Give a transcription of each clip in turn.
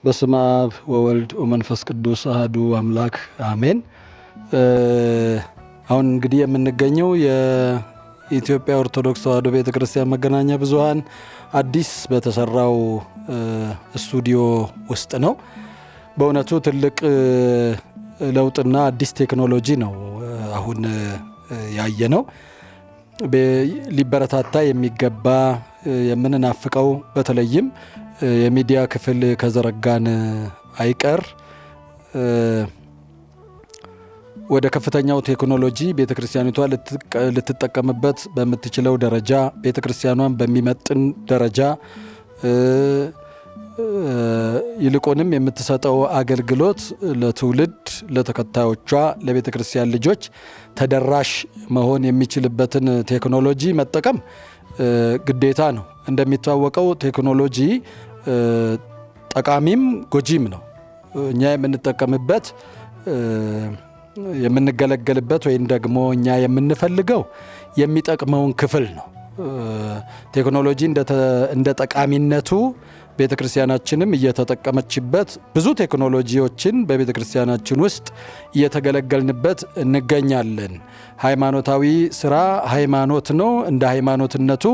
በስመ አብ ወወልድ ወመንፈስ ቅዱስ አሐዱ አምላክ አሜን። አሁን እንግዲህ የምንገኘው የኢትዮጵያ ኦርቶዶክስ ተዋሕዶ ቤተክርስቲያን መገናኛ ብዙኃን አዲስ በተሰራው ስቱዲዮ ውስጥ ነው። በእውነቱ ትልቅ ለውጥና አዲስ ቴክኖሎጂ ነው አሁን ያየ ነው። ሊበረታታ የሚገባ የምንናፍቀው በተለይም የሚዲያ ክፍል ከዘረጋን አይቀር ወደ ከፍተኛው ቴክኖሎጂ ቤተክርስቲያኒቷ ልትጠቀምበት በምትችለው ደረጃ ቤተክርስቲያኗን በሚመጥን ደረጃ ይልቁንም የምትሰጠው አገልግሎት ለትውልድ ለተከታዮቿ ለቤተክርስቲያን ልጆች ተደራሽ መሆን የሚችልበትን ቴክኖሎጂ መጠቀም ግዴታ ነው። እንደሚታወቀው ቴክኖሎጂ ጠቃሚም ጎጂም ነው። እኛ የምንጠቀምበት የምንገለገልበት ወይም ደግሞ እኛ የምንፈልገው የሚጠቅመውን ክፍል ነው። ቴክኖሎጂ እንደ ጠቃሚነቱ ቤተክርስቲያናችንም እየተጠቀመችበት ብዙ ቴክኖሎጂዎችን በቤተክርስቲያናችን ውስጥ እየተገለገልንበት እንገኛለን። ሃይማኖታዊ ስራ ሃይማኖት ነው። እንደ ሃይማኖትነቱ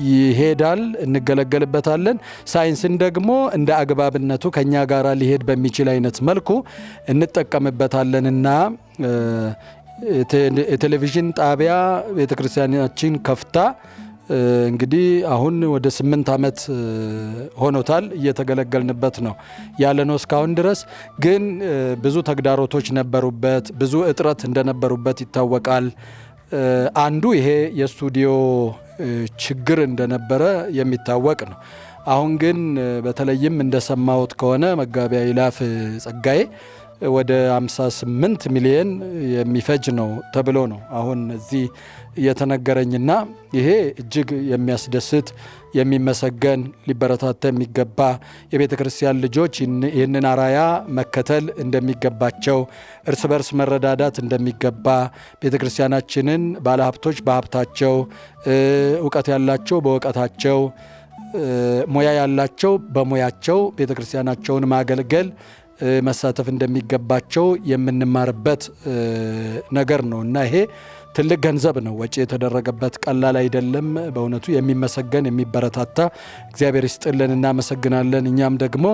ይሄዳል፣ እንገለገልበታለን። ሳይንስን ደግሞ እንደ አግባብነቱ ከኛ ጋር ሊሄድ በሚችል አይነት መልኩ እንጠቀምበታለንና የቴሌቪዥን ጣቢያ ቤተክርስቲያናችን ከፍታ እንግዲህ አሁን ወደ 8 ዓመት ሆኖታል እየተገለገልንበት ነው ያለነው። እስካሁን ድረስ ግን ብዙ ተግዳሮቶች ነበሩበት፣ ብዙ እጥረት እንደነበሩበት ይታወቃል። አንዱ ይሄ የስቱዲዮ ችግር እንደነበረ የሚታወቅ ነው። አሁን ግን በተለይም እንደሰማሁት ከሆነ መጋቢ ይላፍ ጸጋዬ ወደ 58 ሚሊዮን የሚፈጅ ነው ተብሎ ነው አሁን እዚህ የተነገረኝና ይሄ እጅግ የሚያስደስት የሚመሰገን ሊበረታታ የሚገባ የቤተ ክርስቲያን ልጆች ይህንን አራያ መከተል እንደሚገባቸው እርስ በርስ መረዳዳት እንደሚገባ ቤተ ክርስቲያናችንን ባለሀብቶች በሀብታቸው እውቀት ያላቸው በእውቀታቸው ሙያ ያላቸው በሙያቸው ቤተ ክርስቲያናቸውን ማገልገል መሳተፍ እንደሚገባቸው የምንማርበት ነገር ነው እና ይሄ ትልቅ ገንዘብ ነው ወጪ የተደረገበት፣ ቀላል አይደለም። በእውነቱ የሚመሰገን የሚበረታታ እግዚአብሔር ይስጥልን፣ እናመሰግናለን። እኛም ደግሞ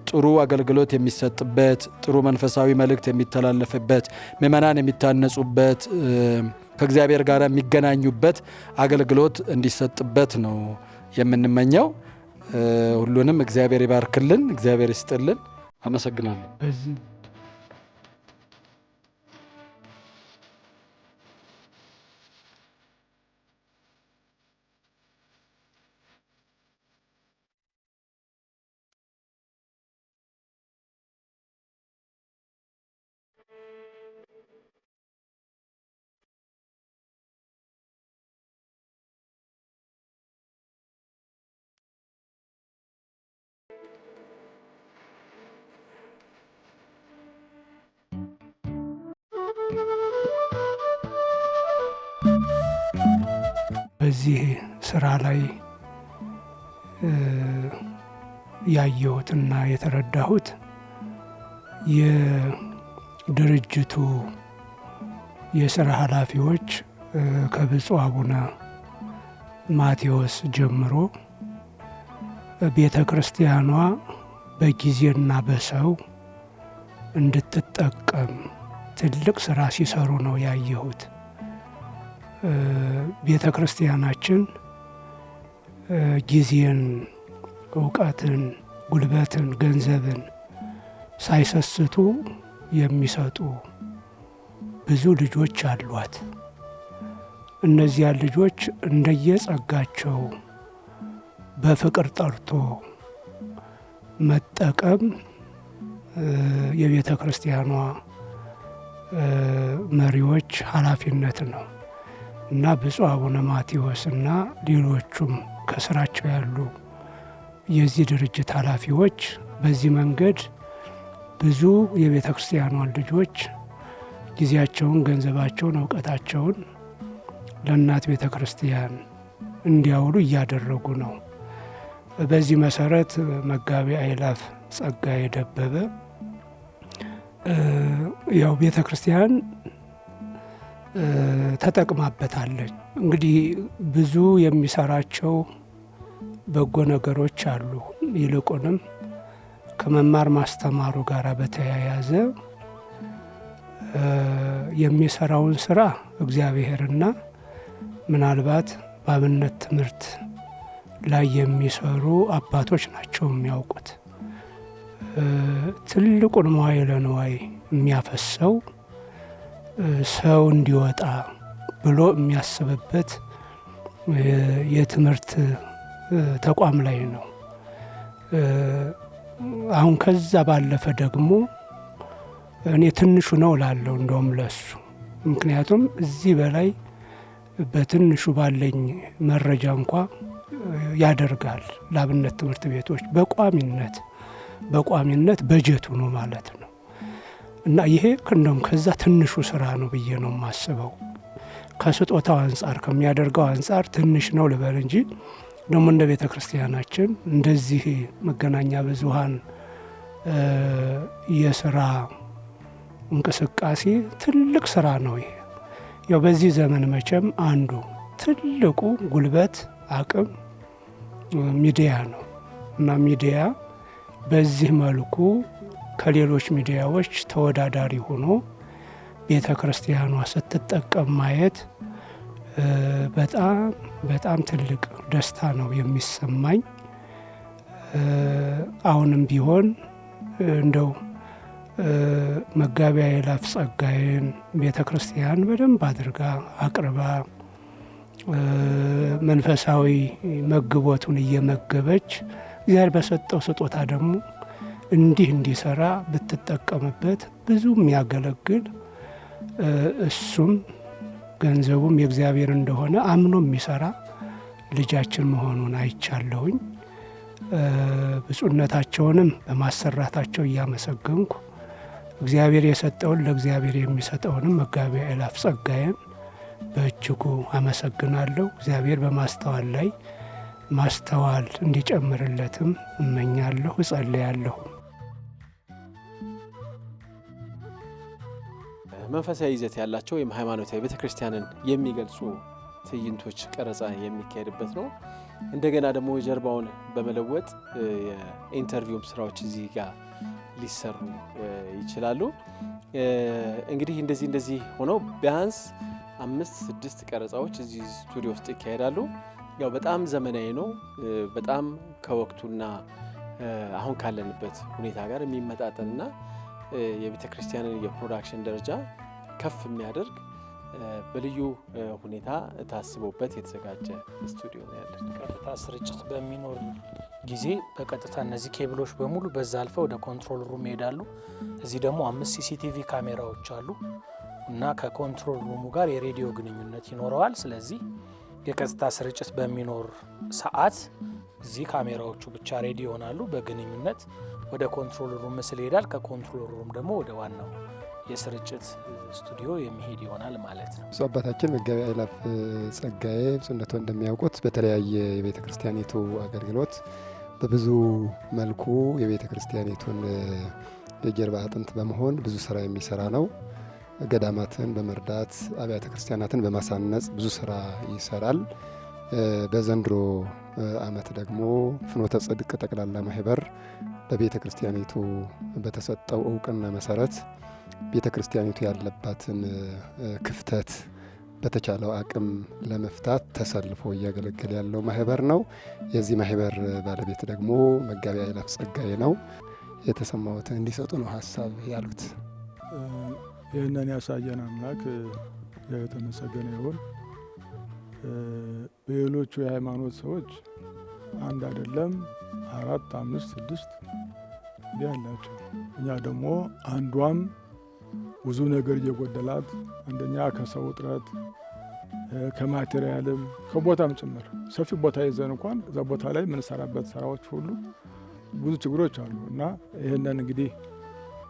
ጥሩ አገልግሎት የሚሰጥበት ጥሩ መንፈሳዊ መልእክት የሚተላለፍበት ምእመናን የሚታነጹበት ከእግዚአብሔር ጋር የሚገናኙበት አገልግሎት እንዲሰጥበት ነው የምንመኘው። ሁሉንም እግዚአብሔር ይባርክልን፣ እግዚአብሔር ይስጥልን። አመሰግናለሁ። በዚህ ስራ ላይ ያየሁትና የተረዳሁት የድርጅቱ የስራ ኃላፊዎች ከብፁዕ አቡነ ማቴዎስ ጀምሮ ቤተ ክርስቲያኗ በጊዜና በሰው እንድትጠቀም ትልቅ ስራ ሲሰሩ ነው ያየሁት። ቤተ ክርስቲያናችን ጊዜን፣ እውቀትን፣ ጉልበትን፣ ገንዘብን ሳይሰስቱ የሚሰጡ ብዙ ልጆች አሏት። እነዚያ ልጆች እንደየጸጋቸው በፍቅር ጠርቶ መጠቀም የቤተ ክርስቲያኗ መሪዎች ኃላፊነት ነው እና ብፁዕ አቡነ ማቴዎስ እና ሌሎቹም ከስራቸው ያሉ የዚህ ድርጅት ኃላፊዎች በዚህ መንገድ ብዙ የቤተ ክርስቲያኗን ልጆች ጊዜያቸውን፣ ገንዘባቸውን፣ እውቀታቸውን ለእናት ቤተ ክርስቲያን እንዲያውሉ እያደረጉ ነው። በዚህ መሰረት መጋቢ አእላፍ ጸጋዬ ደበበ ያው ቤተ ክርስቲያን ተጠቅማበታለች። እንግዲህ ብዙ የሚሰራቸው በጎ ነገሮች አሉ። ይልቁንም ከመማር ማስተማሩ ጋር በተያያዘ የሚሰራውን ስራ እግዚአብሔርና ምናልባት በአብነት ትምህርት ላይ የሚሰሩ አባቶች ናቸው የሚያውቁት። ትልቁን መዋዕለ ንዋይ የሚያፈሰው ሰው እንዲወጣ ብሎ የሚያስብበት የትምህርት ተቋም ላይ ነው። አሁን ከዛ ባለፈ ደግሞ እኔ ትንሹ ነው እላለሁ እንደውም ለሱ። ምክንያቱም እዚህ በላይ በትንሹ ባለኝ መረጃ እንኳ ያደርጋል ለአብነት ትምህርት ቤቶች በቋሚነት በጀቱ ነው ማለት ነው። እና ይሄ እንደውም ከዛ ትንሹ ስራ ነው ብዬ ነው የማስበው። ከስጦታው አንጻር ከሚያደርገው አንጻር ትንሽ ነው ልበል እንጂ ደግሞ እንደ ቤተ ክርስቲያናችን እንደዚህ መገናኛ ብዙሃን የስራ እንቅስቃሴ ትልቅ ስራ ነው ይሄ። ያው በዚህ ዘመን መቼም አንዱ ትልቁ ጉልበት አቅም ሚዲያ ነው እና ሚዲያ በዚህ መልኩ ከሌሎች ሚዲያዎች ተወዳዳሪ ሆኖ ቤተ ክርስቲያኗ ስትጠቀም ማየት በጣም ትልቅ ደስታ ነው የሚሰማኝ። አሁንም ቢሆን እንደው መጋቢ አእላፍ ጸጋዬን ቤተ ክርስቲያን በደንብ አድርጋ አቅርባ መንፈሳዊ መግቦቱን እየመገበች እግዚአብሔር በሰጠው ስጦታ ደግሞ እንዲሰራ ብትጠቀምበት ብዙ የሚያገለግል እሱም ገንዘቡም የእግዚአብሔር እንደሆነ አምኖ የሚሰራ ልጃችን መሆኑን አይቻለሁኝ። ብፁዕነታቸውንም በማሰራታቸው እያመሰገንኩ እግዚአብሔር የሰጠውን ለእግዚአብሔር የሚሰጠውንም መጋቢ አእላፍ ጸጋዬን በእጅጉ አመሰግናለሁ። እግዚአብሔር በማስተዋል ላይ ማስተዋል እንዲጨምርለትም እመኛለሁ፣ እጸልያለሁ። መንፈሳዊ ይዘት ያላቸው ወይም ሃይማኖታዊ ቤተክርስቲያንን የሚገልጹ ትዕይንቶች ቀረጻ የሚካሄድበት ነው። እንደገና ደግሞ ጀርባውን በመለወጥ የኢንተርቪውም ስራዎች እዚህ ጋር ሊሰሩ ይችላሉ። እንግዲህ እንደዚህ ሆነው ቢያንስ 5-6 ቀረጻዎች እዚህ ስቱዲዮ ውስጥ ይካሄዳሉ። ያው በጣም ዘመናዊ ነው። በጣም ከወቅቱና አሁን ካለንበት ሁኔታ ጋር የሚመጣጠንና የቤተ ክርስቲያንን የፕሮዳክሽን ደረጃ ከፍ የሚያደርግ በልዩ ሁኔታ ታስቦበት የተዘጋጀ ስቱዲዮ ነው ያለን። ቀጥታ ስርጭት በሚኖር ጊዜ በቀጥታ እነዚህ ኬብሎች በሙሉ በዛ አልፈው ወደ ኮንትሮል ሩም ይሄዳሉ። እዚህ ደግሞ 5 ሲሲቲቪ ካሜራዎች አሉ እና ከኮንትሮል ሩሙ ጋር የሬዲዮ ግንኙነት ይኖረዋል። ስለዚህ የቀጥታ ስርጭት በሚኖር ሰዓት እዚህ ካሜራዎቹ ብቻ ሬዲ ይሆናሉ። በግንኙነት ወደ ኮንትሮል ሩም ምስል ይሄዳል። ከኮንትሮል ሩም ደግሞ ወደ ዋናው የስርጭት ስቱዲዮ የሚሄድ ይሆናል ማለት ነው። ብፁዕ አባታችን መጋቢ አእላፍ ጸጋዬ ብፁዕነቶ እንደሚያውቁት በተለያየ የቤተ ክርስቲያኒቱ አገልግሎት በብዙ መልኩ የቤተ ክርስቲያኒቱን የጀርባ አጥንት በመሆን ብዙ ስራ የሚሰራ ነው። ገዳማትን በመርዳት አብያተ ክርስቲያናትን በማሳነጽ ብዙ ስራ ይሰራል። በዘንድሮ ዓመት ደግሞ ፍኖተ ጽድቅ ጠቅላላ ማህበር በቤተ ክርስቲያኒቱ በተሰጠው እውቅና መሰረት ቤተ ክርስቲያኒቱ ያለባትን ክፍተት በተቻለው አቅም ለመፍታት ተሰልፎ እያገለገለ ያለው ማህበር ነው። የዚህ ማህበር ባለቤት ደግሞ መጋቢ አእላፍ ጸጋዬ ነው። የተሰማዎትን እንዲሰጡ ነው ሀሳብ ያሉት። ይህንን ያሳየን አምላክ የተመሰገነ ይሁን። በሌሎቹ የሃይማኖት ሰዎች አንድ አይደለም 4፣ 5፣ 6 እንዲህ ያላቸው፣ እኛ ደግሞ አንዷም ብዙ ነገር እየጎደላት፣ አንደኛ ከሰው እጥረት ከማቴሪያልም ከቦታም ጭምር ሰፊ ቦታ ይዘን እንኳን እዛ ቦታ ላይ የምንሰራበት ስራዎች ሁሉ ብዙ ችግሮች አሉ እና ይህንን እንግዲህ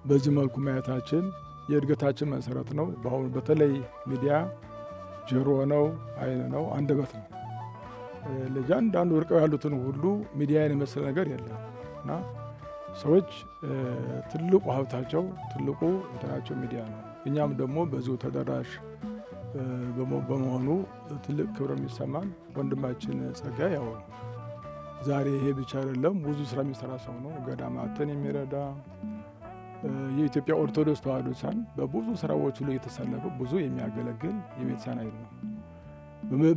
በዚህ መልኩ ማየታችን የእድገታችን መሰረት ነው። በአሁኑ በተለይ ሚዲያ ጆሮ ነው፣ አይን ነው፣ አንደበት ነው ለእያንዳንዱ ርቀው ያሉትን ሁሉ ሚዲያን የመሰለ ነገር የለም እና ሰዎች ትልቁ ሀብታቸው ትልቁ እንትናቸው ሚዲያ ነው። እኛም ደግሞ በዚሁ ተደራሽ በመሆኑ ትልቅ ክብር የሚሰማን ወንድማችን ጸጋዬ ያው ዛሬ ይሄ ብቻ አይደለም፣ ብዙ ስራ የሚሰራ ሰው ነው። ገዳማትን የሚረዳ የኢትዮጵያ ኦርቶዶክስ ተዋሕዶ ቤተክርስቲያን በብዙ ስራዎች ሁሉ የተሰለፈ ብዙ የሚያገለግል የቤተክርስቲያን ኃይል ነው።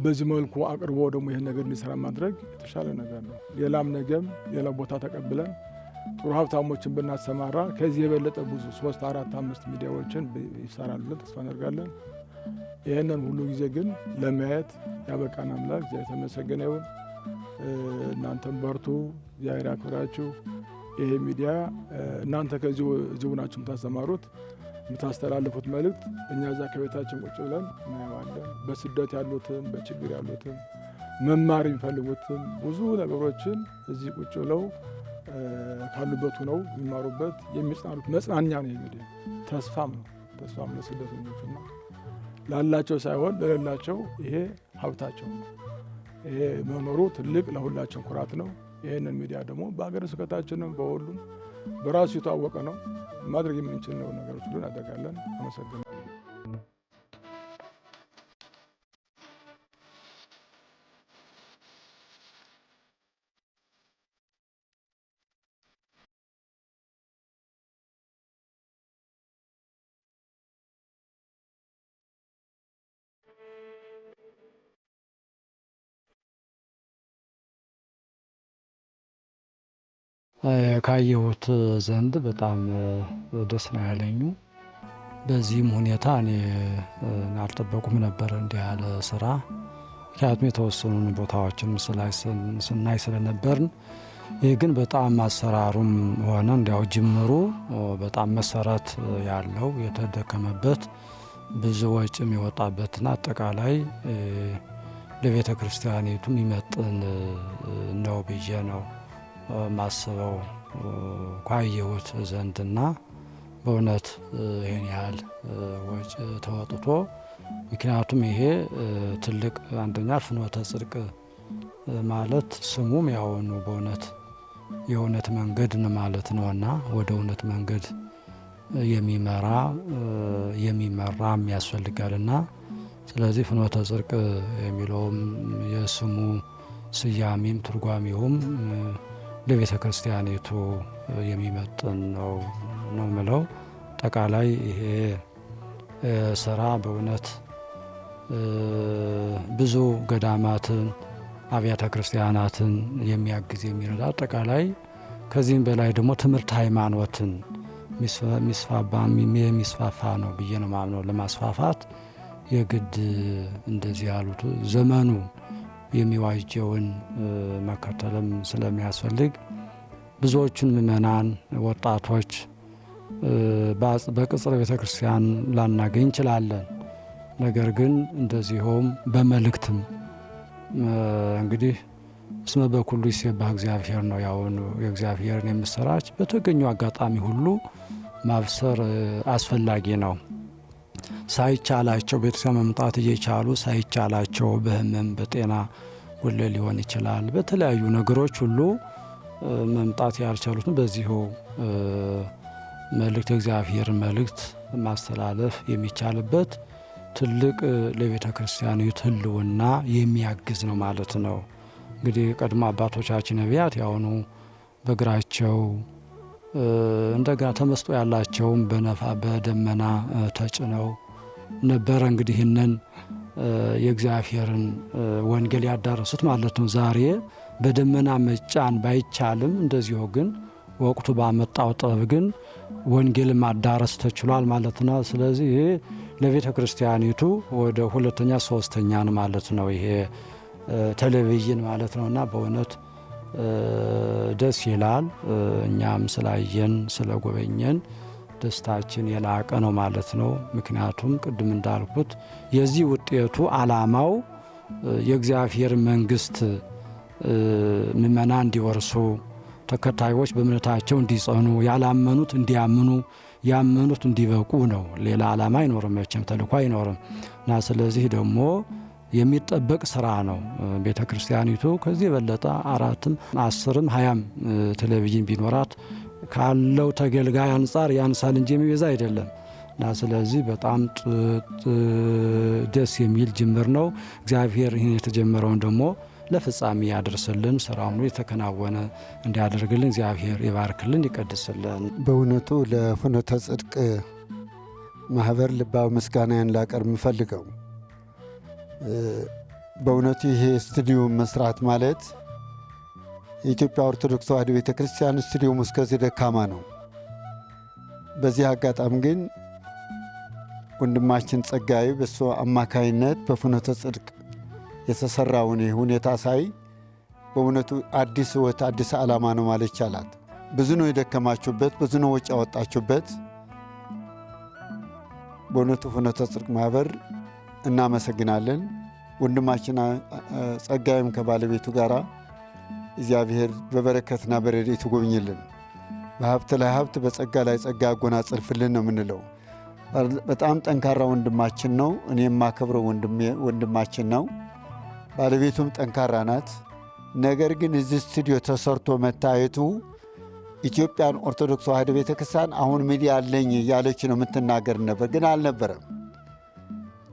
በዚህ መልኩ አቅርቦ ደግሞ ይህን ነገር እንዲሰራ ማድረግ የተሻለ ነገር ነው። ሌላም ነገም ሌላ ቦታ ተቀብለን ጥሩ ሀብታሞችን ብናሰማራ ከዚህ የበለጠ ብዙ 3፣ 4፣ 5 ሚዲያዎችን ይሰራል ብለን ተስፋ እናደርጋለን። ይህንን ሁሉ ጊዜ ግን ለማየት ያበቃን አምላክ እግዚአብሔር የተመሰገነ ይሁን። እናንተም በርቱ፣ እግዚአብሔር ያክብራችሁ። ይሄ ሚዲያ እናንተ ከዚሁ ናችሁ የምታስተማሩት የምታስተላልፉት መልእክት እኛ እዛ ከቤታችን ቁጭ ብለን እናየዋለን። በስደት ያሉትን በችግር ያሉትን መማር የሚፈልጉትን ብዙ ነገሮችን እዚህ ቁጭ ብለው ካሉበት ሆነው የሚማሩበት የሚጽናኑት መጽናኛ ነው። እንግዲህ ተስፋም ለስደተኞችና ላላቸው ሳይሆን ለሌላቸው ይሄ ሀብታቸው ነው። ይሄ መኖሩ ትልቅ ለሁላችን ኩራት ነው። ይህንን ሚዲያ ደግሞ በሀገረ ስብከታችንም በሁሉም በራሱ የታወቀ ነው። ማድረግ የምንችለው ነገሮች ሁሉ እናደርጋለን። አመሰግናለሁ። ካየሁት ዘንድ በጣም ደስ ነው ያለኙ። በዚህም ሁኔታ እኔ አልጠበቁም ነበር እንዲህ ያለ ስራ። ምክንያቱም የተወሰኑ ቦታዎችን ስናይ ስለነበርን፣ ይህ ግን በጣም አሰራሩም ሆነ እንዲያው ጅምሩ በጣም መሰረት ያለው የተደከመበት ብዙ ወጪ የሚወጣበትና አጠቃላይ ለቤተ ክርስቲያኒቱ የሚመጥን ነው ብዬ ነው ማስበው ካየሁት ዘንድና በእውነት ይህን ያህል ወጪ ተወጥቶ፣ ምክንያቱም ይሄ ትልቅ አንደኛ ፍኖተ ጽድቅ ማለት ስሙም ያውኑ በእውነት የእውነት መንገድ ማለት ነውና ወደ እውነት መንገድ የሚመራም ያስፈልጋልና፣ ስለዚህ ፍኖተ ጽድቅ የሚለውም የስሙ ስያሜም ትርጓሜውም ለቤተ ክርስቲያኒቱ የሚመጥን ነው ምለው። አጠቃላይ ይሄ ስራ በእውነት ብዙ ገዳማትን አብያተ ክርስቲያናትን የሚያግዝ የሚረዳ፣ አጠቃላይ ከዚህም በላይ ደግሞ ትምህርት ሃይማኖትን የሚስፋፋ ነው ብዬ ነው ማምነው። ለማስፋፋት የግድ እንደዚህ ያሉት ዘመኑ የሚዋጀውን መከተልም ስለሚያስፈልግ ብዙዎቹን ምእመናን ወጣቶች በቅጽረ ቤተ ክርስቲያን ላናገኝ እንችላለን። ነገር ግን እንደዚሁም በመልእክትም እንግዲህ እስመ በኩሉ ይሴባህ እግዚአብሔር ነው ያውኑ የእግዚአብሔርን የምስራች በተገኘው አጋጣሚ ሁሉ ማብሰር አስፈላጊ ነው። ሳይቻላቸው ቤተክርስቲያን መምጣት እየቻሉ ሳይቻላቸው በሕመም በጤና ጉድለት ሊሆን ይችላል። በተለያዩ ነገሮች ሁሉ መምጣት ያልቻሉትን በዚሁ መልእክት የእግዚአብሔር መልእክት ማስተላለፍ የሚቻልበት ትልቅ ለቤተ ክርስቲያኒቱ ሕልውና የሚያግዝ ነው ማለት ነው። እንግዲህ ቀድሞ አባቶቻችን ነቢያት ያውኑ በእግራቸው እንደገና ተመስጦ ያላቸውም በደመና ተጭነው ነበረ። እንግዲህ ይህንን የእግዚአብሔርን ወንጌል ያዳረሱት ማለት ነው። ዛሬ በደመና መጫን ባይቻልም እንደዚሁ ግን ወቅቱ ባመጣው ጥበብ ግን ወንጌል ማዳረስ ተችሏል ማለት ነው። ስለዚህ ይሄ ለቤተ ክርስቲያኒቱ ወደ ሁለተኛ ሶስተኛ ማለት ነው ይሄ ቴሌቪዥን ማለት ነውና በእውነት ደስ ይላል። እኛም ስላየን ስለጎበኘን ደስታችን የላቀ ነው ማለት ነው። ምክንያቱም ቅድም እንዳልኩት የዚህ ውጤቱ ዓላማው የእግዚአብሔር መንግስት ምእመናን እንዲወርሱ፣ ተከታዮች በእምነታቸው እንዲጸኑ፣ ያላመኑት እንዲያምኑ፣ ያመኑት እንዲበቁ ነው። ሌላ ዓላማ አይኖርም፣ መቼም ተልእኮ አይኖርም እና ስለዚህ ደግሞ የሚጠበቅ ስራ ነው። ቤተ ክርስቲያኒቱ ከዚህ የበለጠ 4ም 10ም 20ም ቴሌቪዥን ቢኖራት ካለው ተገልጋይ አንጻር ያንሳል እንጂ የሚበዛ አይደለም እና ስለዚህ በጣም ደስ የሚል ጅምር ነው። እግዚአብሔር ይህን የተጀመረውን ደግሞ ለፍጻሜ ያደርስልን፣ ስራውን የተከናወነ እንዲያደርግልን እግዚአብሔር ይባርክልን፣ ይቀድስልን። በእውነቱ ለፍኖተ ጽድቅ ማህበር ልባዊ ምስጋናዬን ላቀርብ የምፈልገው በእውነቱ ይሄ ስቱዲዮ መስራት ማለት የኢትዮጵያ ኦርቶዶክስ ተዋሕዶ ቤተ ክርስቲያን ስቱዲዮም እስከዚህ ደካማ ነው። በዚህ አጋጣሚ ግን ወንድማችን ጸጋዬ በሱ አማካይነት በፍኖተ ጽድቅ የተሰራውን ሁኔታ ሳይ በእውነቱ አዲስ ሕይወት አዲስ ዓላማ ነው ማለት ይቻላል። ብዙ ነው የደከማችሁበት፣ ብዙ ነው ወጪ ያወጣችሁበት። በእውነቱ ፍኖተ ጽድቅ ማህበር እናመሰግናለን። ወንድማችን ጸጋዬም ከባለቤቱ ጋር እግዚአብሔር በበረከትና በረድኤቱ ይጎብኝልን፣ በሀብት ላይ ሀብት በጸጋ ላይ ጸጋ ያጎናጽፍልን ነው የምንለው። በጣም ጠንካራ ወንድማችን ነው። እኔ የማከብረው ወንድማችን ነው። ባለቤቱም ጠንካራ ናት። ነገር ግን እዚህ ስቱዲዮ ተሰርቶ መታየቱ ኢትዮጵያን ኦርቶዶክስ ተዋሕዶ ቤተክርስቲያን አሁን ሚዲያ አለኝ እያለች ነው የምትናገር ነበር፣ ግን አልነበረም።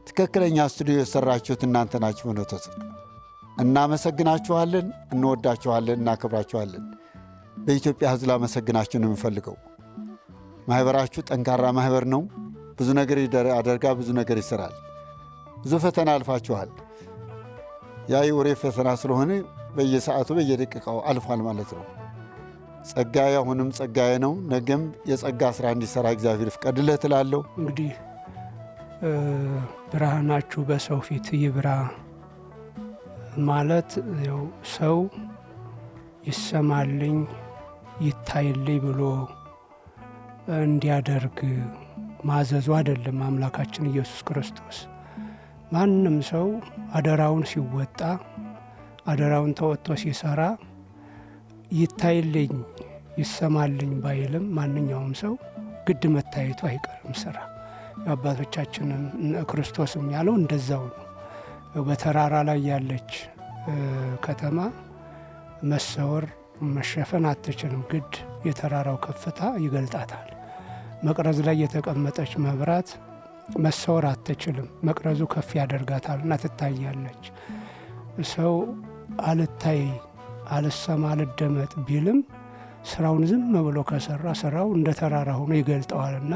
ትክክለኛ ስቱዲዮ የሰራችሁት እናንተ ናችሁ። ፍኖተ ጽድቅ እናመሰግናችኋለን፣ እንወዳችኋለን፣ እናከብራችኋለን። በኢትዮጵያ ሕዝብ ላመሰግናችሁ ነው የምፈልገው። ማህበራችሁ ጠንካራ ማህበር ነው። ብዙ ነገር ያደርጋል፣ ብዙ ነገር ይሰራል። ብዙ ፈተና አልፋችኋል። ያ የወሬ ፈተና ስለሆነ በየሰዓቱ በየደቂቃው አልፏል ማለት ነው። ጸጋዬ አሁንም ጸጋዬ ነው። ነገም የጸጋ ስራ እንዲሰራ እግዚአብሔር ይፍቀድለት እላለሁ። እንግዲህ ብርሃናችሁ በሰው ፊት ይብራ ማለት ያው ሰው ይሰማልኝ ይታይልኝ ብሎ እንዲያደርግ ማዘዙ አይደለም አምላካችን ኢየሱስ ክርስቶስ። ማንም ሰው አደራውን ሲወጣ አደራውን ተወጥቶ ሲሰራ ይታይልኝ ይሰማልኝ ባይልም ማንኛውም ሰው ግድ መታየቱ አይቀርም ስራ። አባቶቻችንም ክርስቶስም ያለው እንደዛው ነው። በተራራ ላይ ያለች ከተማ መሰወር መሸፈን አትችልም፣ ግድ የተራራው ከፍታ ይገልጣታል። መቅረዝ ላይ የተቀመጠች መብራት መሰወር አትችልም፣ መቅረዙ ከፍ ያደርጋታልና ትታያለች። ሰው አልታይ አልሰማ አልደመጥ ቢልም ስራውን ዝም ብሎ ከሰራ ስራው እንደ ተራራ ሆኖ ይገልጠዋልና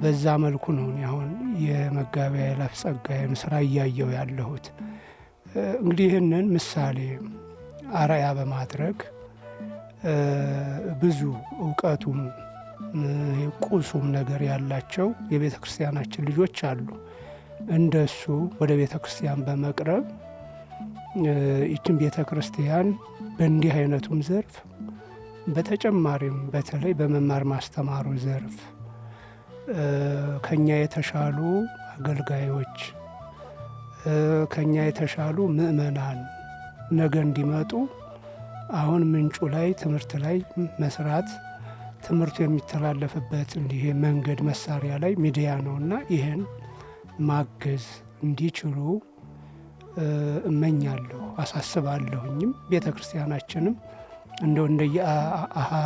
በዛ መልኩ ነው አሁን የመጋቢ አእላፍ ጸጋዬን ስራ እያየው ያለሁት። እንግዲህ ይህንን ምሳሌ አርአያ በማድረግ ብዙ እውቀቱም ቁሱም ነገር ያላቸው የቤተ ክርስቲያናችን ልጆች አሉ። እንደሱ ወደ ቤተ ክርስቲያን በመቅረብ ይችን ቤተ ክርስቲያን በእንዲህ አይነቱም ዘርፍ በተጨማሪም በተለይ በመማር ማስተማሩ ዘርፍ ከኛ የተሻሉ አገልጋዮች ከኛ የተሻሉ ምእመናን ነገ እንዲመጡ አሁን ምንጩ ላይ ትምህርት ላይ መስራት ትምህርቱ የሚተላለፍበት እንዲህ መንገድ መሳሪያ ላይ ሚዲያ ነውና ይህን ማገዝ እንዲችሉ እመኛለሁ፣ አሳስባለሁኝም። ቤተ ክርስቲያናችንም እንደው እንደየ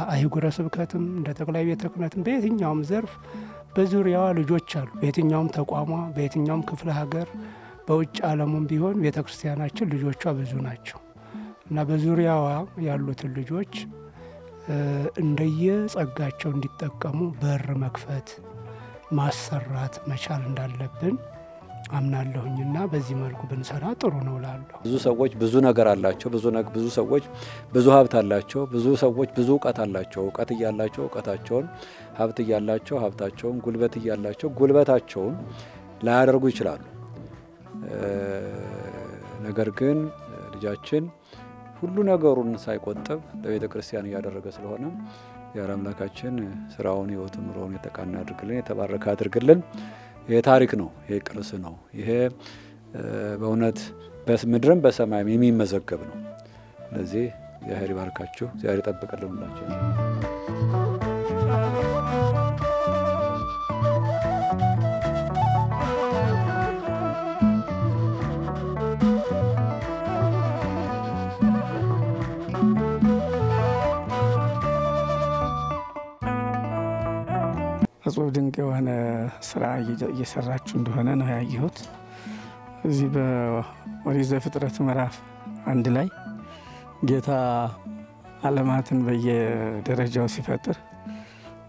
አህጉረ ስብከትም እንደ ጠቅላይ ቤተ ክህነትም በየትኛውም ዘርፍ በዙሪያዋ ልጆች አሉ። በየትኛውም ተቋሟ በየትኛውም ክፍለ ሀገር በውጭ ዓለሙም ቢሆን ቤተ ክርስቲያናችን ልጆቿ ብዙ ናቸው እና በዙሪያዋ ያሉትን ልጆች እንደየጸጋቸው እንዲጠቀሙ በር መክፈት ማሰራት መቻል እንዳለብን አምናለሁኝና በዚህ መልኩ ብንሰራ ጥሩ ነው እላለሁ። ብዙ ሰዎች ብዙ ነገር አላቸው። ብዙ ሰዎች ብዙ ሀብት አላቸው። ብዙ ሰዎች ብዙ እውቀት አላቸው። እውቀት እያላቸው እውቀታቸውን፣ ሀብት እያላቸው ሀብታቸውን፣ ጉልበት እያላቸው ጉልበታቸውን ላያደርጉ ይችላሉ። ነገር ግን ልጃችን ሁሉ ነገሩን ሳይቆጥብ ለቤተ ክርስቲያን እያደረገ ስለሆነ የአር አምላካችን ስራውን ሕይወቱን ኑሮውን የተቃና አድርግልን፣ የተባረከ አድርግልን። ይሄ ታሪክ ነው። ይሄ ቅርስ ነው። ይሄ በእውነት በምድርም በሰማይም የሚመዘገብ ነው። ስለዚህ እግዚአብሔር ይባርካችሁ፣ እግዚአብሔር ይጠብቅልን ሁላችን። የሆነ ስራ እየሰራችሁ እንደሆነ ነው ያየሁት። እዚህ በኦሪት ዘፍጥረት ምዕራፍ 1 ላይ ጌታ ዓለማትን በየደረጃው ሲፈጥር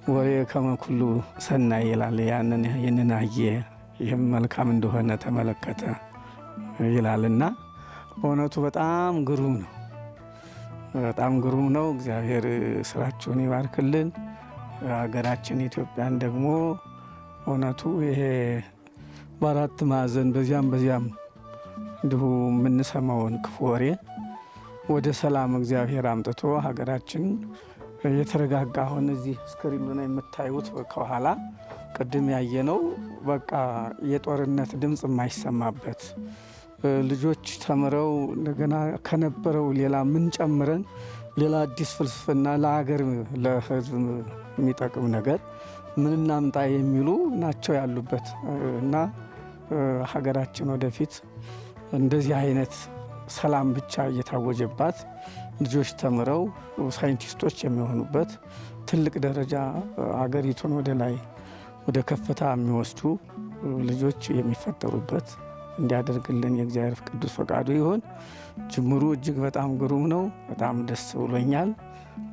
ወሬ ከመኩሉ ሰናይ ይላል። ይህንን አየ፣ ይህም መልካም እንደሆነ ተመለከተ ይላልና በእውነቱ በጣም ግሩም ነው። በጣም ግሩም ነው። እግዚአብሔር ስራችሁን ይባርክልን። ሀገራችን ኢትዮጵያን ደግሞ እውነቱ ይሄ በአራት ማዕዘን በዚያም በዚያም እንዲሁ የምንሰማውን ክፉ ወሬ ወደ ሰላም እግዚአብሔር አምጥቶ ሀገራችን የተረጋጋ አሁን እዚህ ስክሪኑ ላይ የምታዩት ከኋላ ቅድም ያየነው በቃ የጦርነት ድምፅ የማይሰማበት ልጆች ተምረው እንደገና ከነበረው ሌላ ምን ጨምረን ሌላ አዲስ ፍልስፍና ለሀገር ለሕዝብ የሚጠቅም ነገር ምን እናምጣ የሚሉ ናቸው ያሉበት እና ሀገራችን ወደፊት እንደዚህ አይነት ሰላም ብቻ እየታወጀባት ልጆች ተምረው ሳይንቲስቶች የሚሆኑበት ትልቅ ደረጃ ሀገሪቱን ወደ ላይ ወደ ከፍታ የሚወስዱ ልጆች የሚፈጠሩበት እንዲያደርግልን የእግዚአብሔር ቅዱስ ፈቃዱ ይሁን። ጅምሩ እጅግ በጣም ግሩም ነው። በጣም ደስ ብሎኛል።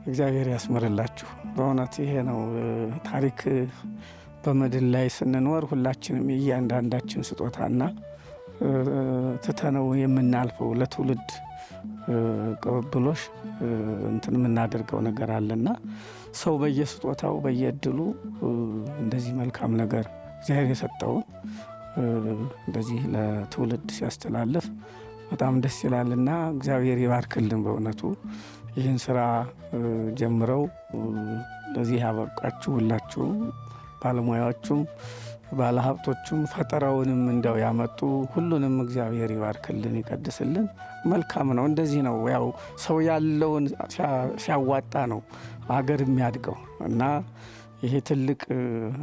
እግዚአብሔር ያስምርላችሁ። በእውነት ይሄ ነው ታሪክ። በምድር ላይ ስንኖር ሁላችንም እያንዳንዳችን ስጦታና ትተነው የምናልፈው ለትውልድ ቅብብሎሽ እንትን የምናደርገው ነገር አለና ሰው በየስጦታው በየእድሉ እንደዚህ መልካም ነገር እግዚአብሔር የሰጠውን እንደዚህ ለትውልድ ሲያስተላልፍ በጣም ደስ ይላልና እግዚአብሔር ይባርክልን። በእውነቱ ይህን ስራ ጀምረው ለዚህ ያበቃችሁ ሁላችሁም ባለሙያዎቹም ባለሀብቶቹም ፈጠራውንም እንደው ያመጡ ሁሉንም እግዚአብሔር ይባርክልን፣ ይቀድስልን። መልካም ነው። እንደዚህ ነው ያው ሰው ያለውን ሲያዋጣ ነው ሀገር የሚያድገው እና ይሄ ትልቅ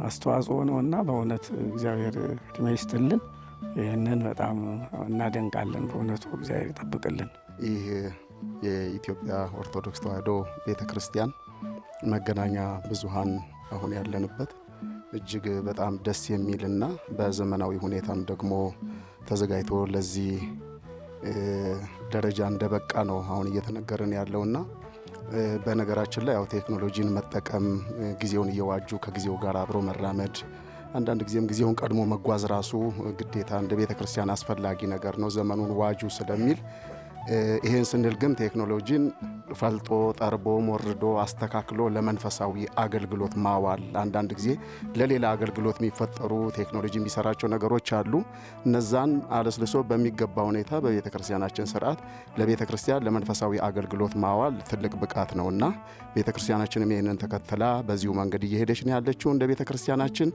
አስተዋጽኦ ነውና በእውነት እግዚአብሔር እድሜ ይስጥልን። ይህንን በጣም እናደንቃለን። በእውነቱ እግዚአብሔር ይጠብቅልን። ይህ የኢትዮጵያ ኦርቶዶክስ ተዋሕዶ ቤተ ክርስቲያን መገናኛ ብዙኃን አሁን ያለንበት እጅግ በጣም ደስ የሚልና በዘመናዊ ሁኔታም ደግሞ ተዘጋጅቶ ለዚህ ደረጃ እንደበቃ ነው አሁን እየተነገረን ያለውና በነገራችን ላይ ያው ቴክኖሎጂን መጠቀም ጊዜውን እየዋጁ ከጊዜው ጋር አብሮ መራመድ አንዳንድ ጊዜም ጊዜውን ቀድሞ መጓዝ ራሱ ግዴታ እንደ ቤተ ክርስቲያን አስፈላጊ ነገር ነው ዘመኑን ዋጁ ስለሚል ይሄን ስንል ግን ቴክኖሎጂን ፈልጦ ጠርቦ ሞርዶ አስተካክሎ ለመንፈሳዊ አገልግሎት ማዋል አንዳንድ ጊዜ ለሌላ አገልግሎት የሚፈጠሩ ቴክኖሎጂ የሚሰራቸው ነገሮች አሉ። እነዛን አለስልሶ በሚገባ ሁኔታ በቤተ ክርስቲያናችን ስርዓት ለቤተ ክርስቲያን ለመንፈሳዊ አገልግሎት ማዋል ትልቅ ብቃት ነውና ቤተ ክርስቲያናችንም ይህንን ተከትላ በዚሁ መንገድ እየሄደች ነው ያለችው። እንደ ቤተ ክርስቲያናችን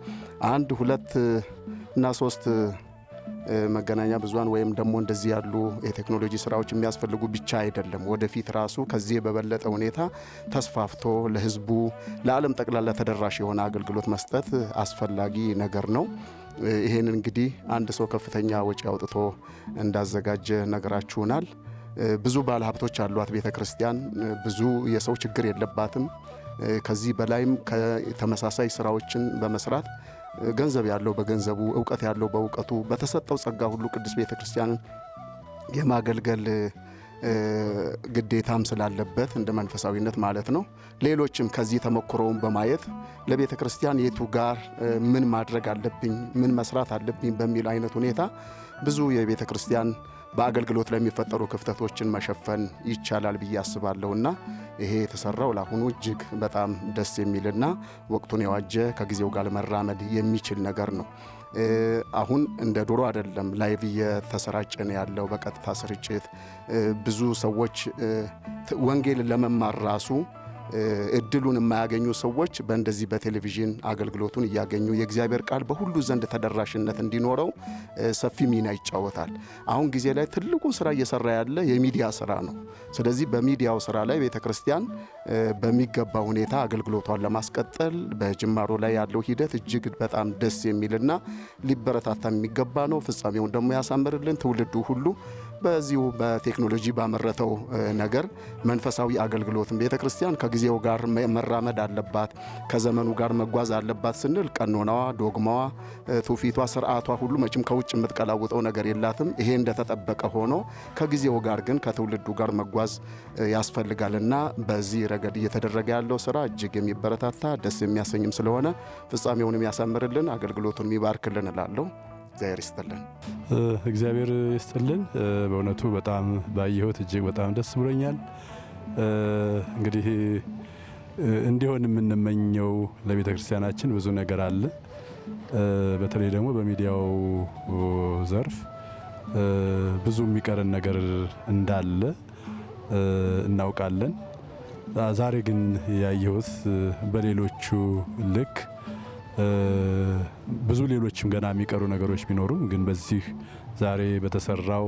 1 2 እና 3 መገናኛ ብዙኃን ወይም ደግሞ እንደዚህ ያሉ የቴክኖሎጂ ስራዎች የሚያስፈልጉ ብቻ አይደለም። ወደፊት ራሱ ከዚህ በበለጠ ሁኔታ ተስፋፍቶ ለሕዝቡ ለዓለም ጠቅላላ ተደራሽ የሆነ አገልግሎት መስጠት አስፈላጊ ነገር ነው። ይሄን እንግዲህ አንድ ሰው ከፍተኛ ወጪ አውጥቶ እንዳዘጋጀ ነገራችሁናል። ብዙ ባለሀብቶች አሏት ቤተ ክርስቲያን። ብዙ የሰው ችግር የለባትም። ከዚህ በላይም ተመሳሳይ ስራዎችን በመስራት ገንዘብ ያለው በገንዘቡ እውቀት ያለው በእውቀቱ በተሰጠው ጸጋ ሁሉ ቅዱስ ቤተ ክርስቲያንን የማገልገል ግዴታም ስላለበት እንደ መንፈሳዊነት ማለት ነው። ሌሎችም ከዚህ ተሞክሮውን በማየት ለቤተ ክርስቲያን የቱ ጋር ምን ማድረግ አለብኝ ምን መስራት አለብኝ በሚል አይነት ሁኔታ ብዙ የቤተ ክርስቲያን በአገልግሎት ላይ የሚፈጠሩ ክፍተቶችን መሸፈን ይቻላል ብዬ አስባለሁና ይሄ የተሰራው ለአሁኑ እጅግ በጣም ደስ የሚልና ወቅቱን የዋጀ ከጊዜው ጋር መራመድ የሚችል ነገር ነው። አሁን እንደ ድሮ አይደለም። ላይቭ እየተሰራጨ ነው ያለው በቀጥታ ስርጭት። ብዙ ሰዎች ወንጌል ለመማር ራሱ እድሉን የማያገኙ ሰዎች በእንደዚህ በቴሌቪዥን አገልግሎቱን እያገኙ የእግዚአብሔር ቃል በሁሉ ዘንድ ተደራሽነት እንዲኖረው ሰፊ ሚና ይጫወታል። አሁን ጊዜ ላይ ትልቁ ስራ እየሰራ ያለ የሚዲያ ስራ ነው። ስለዚህ በሚዲያው ስራ ላይ ቤተ ክርስቲያን በሚገባ ሁኔታ አገልግሎቷን ለማስቀጠል በጅማሮ ላይ ያለው ሂደት እጅግ በጣም ደስ የሚልና ሊበረታታ የሚገባ ነው። ፍጻሜውን ደግሞ ያሳምርልን። ትውልዱ ሁሉ በዚሁ በቴክኖሎጂ ባመረተው ነገር መንፈሳዊ አገልግሎትን ቤተ ክርስቲያን ከጊዜው ጋር መራመድ አለባት፣ ከዘመኑ ጋር መጓዝ አለባት ስንል ቀኖናዋ፣ ዶግማዋ፣ ትውፊቷ፣ ስርዓቷ ሁሉ መቼም ከውጭ የምትቀላውጠው ነገር የላትም። ይሄ እንደተጠበቀ ሆኖ ከጊዜው ጋር ግን ከትውልዱ ጋር መጓዝ ያስፈልጋልና በዚህ ረገድ እየተደረገ ያለው ስራ እጅግ የሚበረታታ ደስ የሚያሰኝም ስለሆነ ፍጻሜውንም ያሳምርልን፣ አገልግሎቱን ይባርክልን እላለሁ። እግዚአብሔር ይስጥልን። እግዚአብሔር ይስጥልን። በእውነቱ በጣም ባየሁት እጅግ በጣም ደስ ብሎኛል። እንግዲህ እንዲሆን የምንመኘው ለቤተ ክርስቲያናችን ብዙ ነገር አለ። በተለይ ደግሞ በሚዲያው ዘርፍ ብዙ የሚቀረን ነገር እንዳለ እናውቃለን። ዛሬ ግን ያየሁት በሌሎቹ ልክ ብዙ ሌሎችም ገና የሚቀሩ ነገሮች ቢኖሩም ግን በዚህ ዛሬ በተሰራው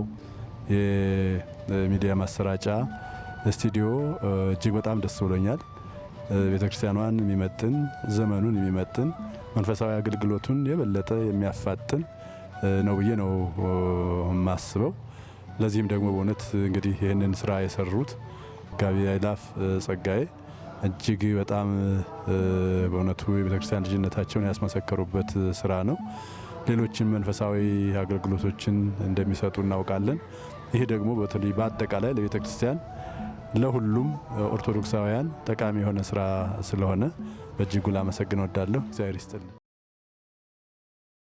የሚዲያ ማሰራጫ ስቱዲዮ እጅግ በጣም ደስ ብሎኛል። ቤተክርስቲያኗን የሚመጥን ዘመኑን የሚመጥን መንፈሳዊ አገልግሎቱን የበለጠ የሚያፋጥን ነው ብዬ ነው የማስበው። ለዚህም ደግሞ በእውነት እንግዲህ ይህንን ስራ የሰሩት ጋቢ አይላፍ ጸጋዬ እጅግ በጣም በእውነቱ የቤተክርስቲያን ልጅነታቸውን ያስመሰከሩበት ስራ ነው። ሌሎችም መንፈሳዊ አገልግሎቶችን እንደሚሰጡ እናውቃለን። ይህ ደግሞ በተለይ በአጠቃላይ ለቤተክርስቲያን ለሁሉም ኦርቶዶክሳውያን ጠቃሚ የሆነ ስራ ስለሆነ በእጅጉ ላመሰግን እወዳለሁ። እግዚአብሔር ይስጥልን።